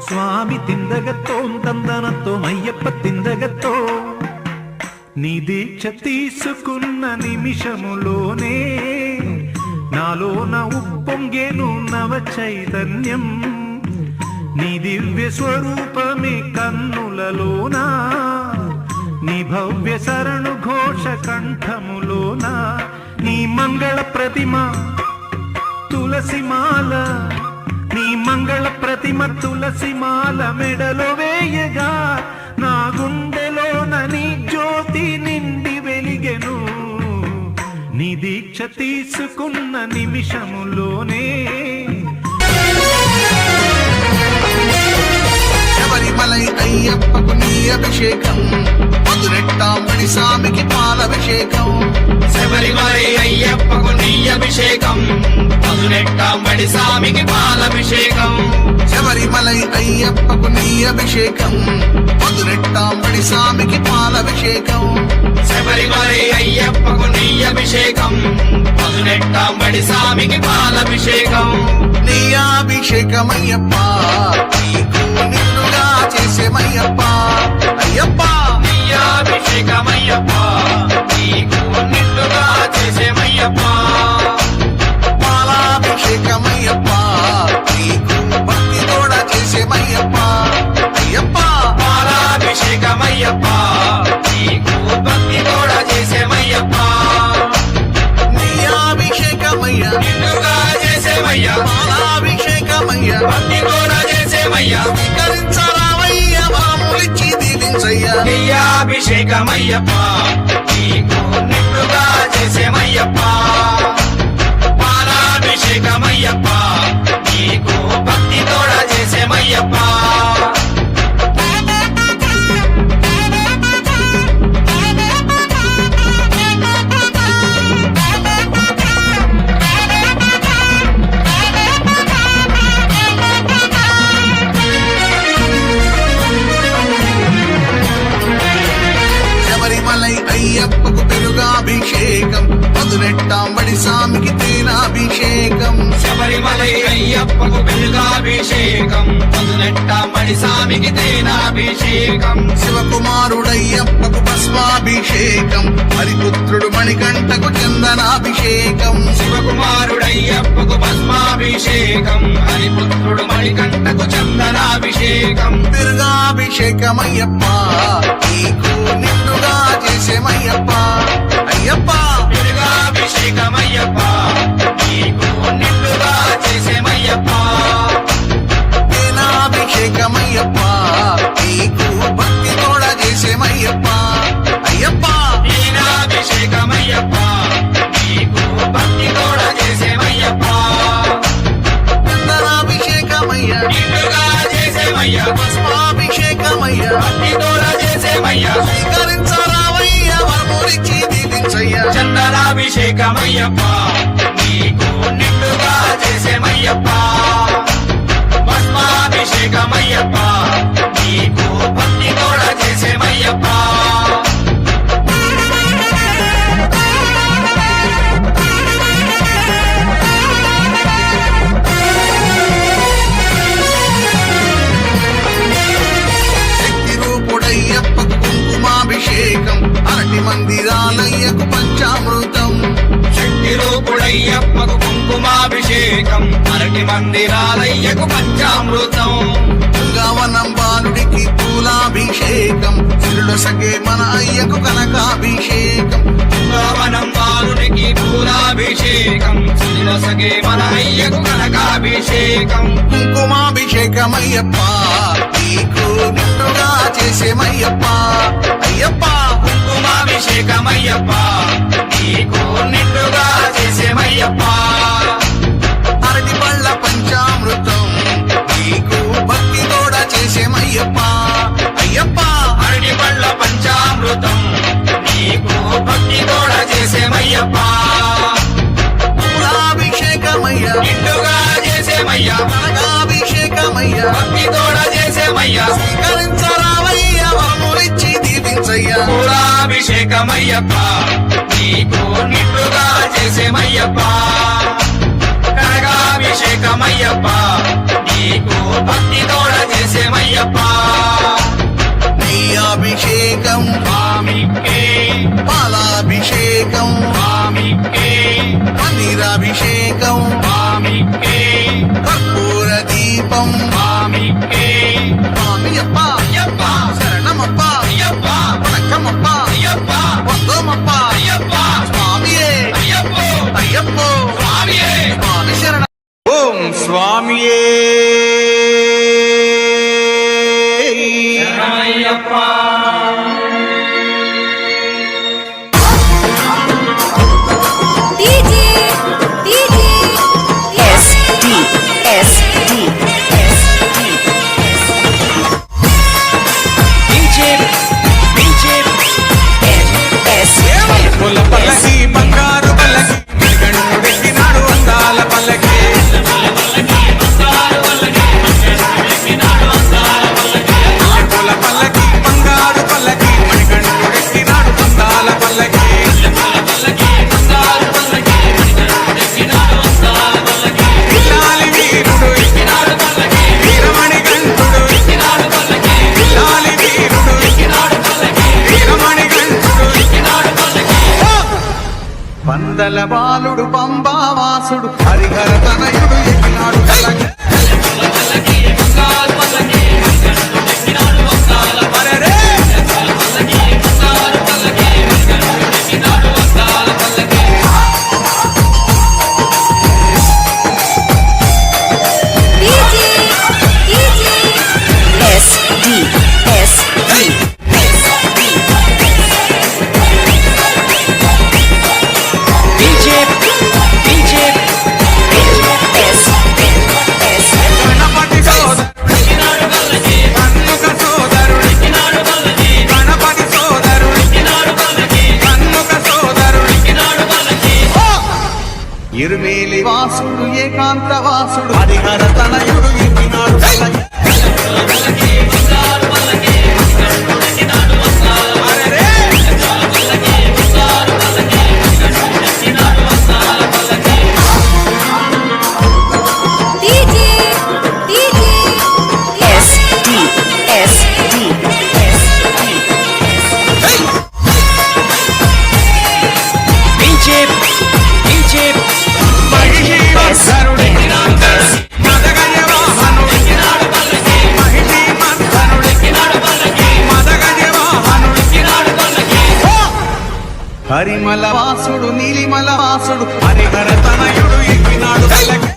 స్వామి తిందగతో తందనతో అయ్యప్ప తిందగతో నీ దీక్ష తీసుకున్న నిమిషములోనే నాలోన ఉప్పొంగేను నవ చైతన్యం నీ దివ్య స్వరూపమే కన్నులలోనా నీ భవ్య శరణు ఘోష కంఠములోనా నీ మంగళ ప్రతిమ తులసిమాల నీ మంగళ ప్రతిమ తులసిమాల మెడలో వేయగా నా గుండెలోన నీ జ్యోతి నిండి వెలిగెను నీ దీక్ష తీసుకున్న నిమిషములోనే శబరిమలై అయ్యప్పకు నీ అభిషేకం మధురెట్టాంబడి స్వామికి పాలభిషేకం శబరిమలై అయ్యప్పకు నీ అభిషేకం మధురెట్టాంబడి స్వామికి పాలభిషేకం శబరిమలై అయ్యప్పకు నీ అభిషేకం మధురెట్టాంబడి స్వామికి పాలభిషేకం శబరిమలై అయ్యప్పకు నీ అభిషేకం మధురెట్టాంబడి స్వామికి పాలభిషేకం నీ అభిషేకమయ్యప్ప నీకు నిన్నుగా చేసేమయ్యప్ప అయ్యప్ప నీ అభిషేకమయ్యప్ప నీకు నిండుగా చేసేమయ్యప్ప పాలాభిషేకమయ్యప్ప నీకు భక్తి తోడ చేసేమయ్యప్ప అయ్యప్ప పాలాభిషేకమయ్యప్ప నీకు భక్తి కూడా చేసేమయ్యప్ప నీ అభిషేకమయ్య నిండుగా చేసేమయ్యా పాలాభిషేకమయ్య భక్తి కూడా చేసేమయ్యా స్వీకరించరావయ్య మామూలిచ్చి దీవించయ్యా అభిషేకమయ్యప్ప నీకు నిండుగా చేసేమయ్యప్ప పాలాభిషేకమయ్యప్ప నీకు భక్తి కూడా చేసేమయ్యప్ప శబరిమలై అయ్యప్పకు పెరుగాభిషేకం మధురెట్టాంబడి స్వామికి తేనాభిషేకం శబరిమలై అయ్యప్పకు వెలుగాభిషేకం మధునెట్టాంబడి స్వామికి తేనాభిషేకం శివకుమారుడయ్యప్పకు భస్మాభిషేకం హరిపుత్రుడు మణికంఠకు చందనాభిషేకం శివకుమారుడయ్యప్పకు భస్మాభిషేకం హరిపుత్రుడు మణికంఠకు చందనాభిషేకం పెరుగాభిషేకమయ్యప్ప నీకు నిండుగా చేసేమయ్యప్ప అయ్యప్ప వెలుగాభిషేకమయ్యప్ప నీకు నిండుగా చేసేమయ్యప్ప తేనాభిషేకమయ్యప్ప నీకు భక్తి తోడ చేసేమయ్యప్ప అయ్యప్ప దీనాభిషేకమయ్యప్ప నీకు భక్తి కూడా చేసేమయ్యప్ప చందనాభిషేకమయ్య నిండుగా చేసేమయ్యా భస్మాభిషేకమయ్య భక్తి కూడా చేసేమయ్యా స్వీకరించరావయ్య వరములిచ్చి దీవించయ్యా చందనాభిషేకమయ్యప్ప నీకు నిండుగా చేసేమయ్యప్ప భస్మాభిషేకమయ్యప్ప నీకు భక్తి కూడా చేసేమయ్యప్ప శక్తి రూపుడయ్యప్పకు కుంకుమాభిషేకం అరటి మందిరాలయ్యకు పంచామృతం శక్తి రూపుడయ్యప్పకు కుంకుమాభిషేకం అరటి మందిరాలయ్యకు పంచామృతం గవనం బాలుడికి పూలాభిషేకం సిరుల సగే మన అయ్యకు కనకాభిషేకం భవనం బాలునికి పూలాభిషేకం శ్రీలసగే మన అయ్యకు కనకాభిషేకం కుంకుమాభిషేకమయ్యప్ప నీకు నిండుగా చేసేమయ్యప్ప అయ్యప్ప కుంకుమాభిషేకమయ్యప్ప నీకు నిండుగా చేసేమయ్యప్ప అరటి పళ్ళ పంచామృతం నీకు భక్తి తోడ చేసేమయ్యప్ప అయ్యప్ప అరటి పళ్ళ పంచామృతం నీకు భక్తి కూడా చేసేమయ్యప్ప పూలాభిషేకమయ్య నిండుగా చేసేమయ్యా కనకాభిషేకమయ్య భక్తి కూడా చేసేమయ్యా స్వీకరించరావయ్య వరములిచ్చి దీవించయ్యా పూలాభిషేకమయ్యప్ప నీకు నిండుగా చేసేమయ్యప్ప కనకాభిషేకమయ్యప్ప నీకు భక్తి తోడ చేసే చేసేమయ్యప్ప నెయ్యాభిషేకం స్వామికే పాలాభిషేకం స్వామికే పన్నీరాభిషేకం స్వామికే కర్పూర దీపం స్వామికే స్వామియప్ప అయ్యప్ప శరణమప్ప అయ్యప్ప వణక్కమప్ప అయ్యప్ప వందోమప్ప అయ్యప్ప స్వామియే అయ్యప్పో అయ్యప్పో స్వామియే స్వామి శరణ ఓం స్వామియే శరణమయ్యప్ప పుల్ల పల్లకి బంగారు పల్లకి గండుడెక్కినాడు అందాల పల్లకి పుల్ల పల్లకి బంగారు పల్లకి మణిగండుడెక్కినాడు అందాల పల్లకి పిల్లాలి వీరుడు వీరమణి గంటుడు పిల్లాలి వీరుడు వీరమణి గంటుడు పందల బాలుడు పంబావాసుడు హరిహర తనయుడు ఎక్కినాడు కలకి అరెరే! గణపతి సోదరుడు కన్నుక సోదరుడు గణపతి సోదరుడు కన్నుక సోదరుడు ఇరుమేలి వాసుడు ఏకాంత వాసుడు హరిహర తనయుడు ఎక్కినాడు కలకి అరెరే! మహిషి మత్సరుడు మదగజ వాహనుడు మహిషి మత్సరుడు మదగజ వాహనుడు హరిమల వాసుడు నీలిమల వాసుడు హరిహర తనయుడు ఎక్కినాడు కలకి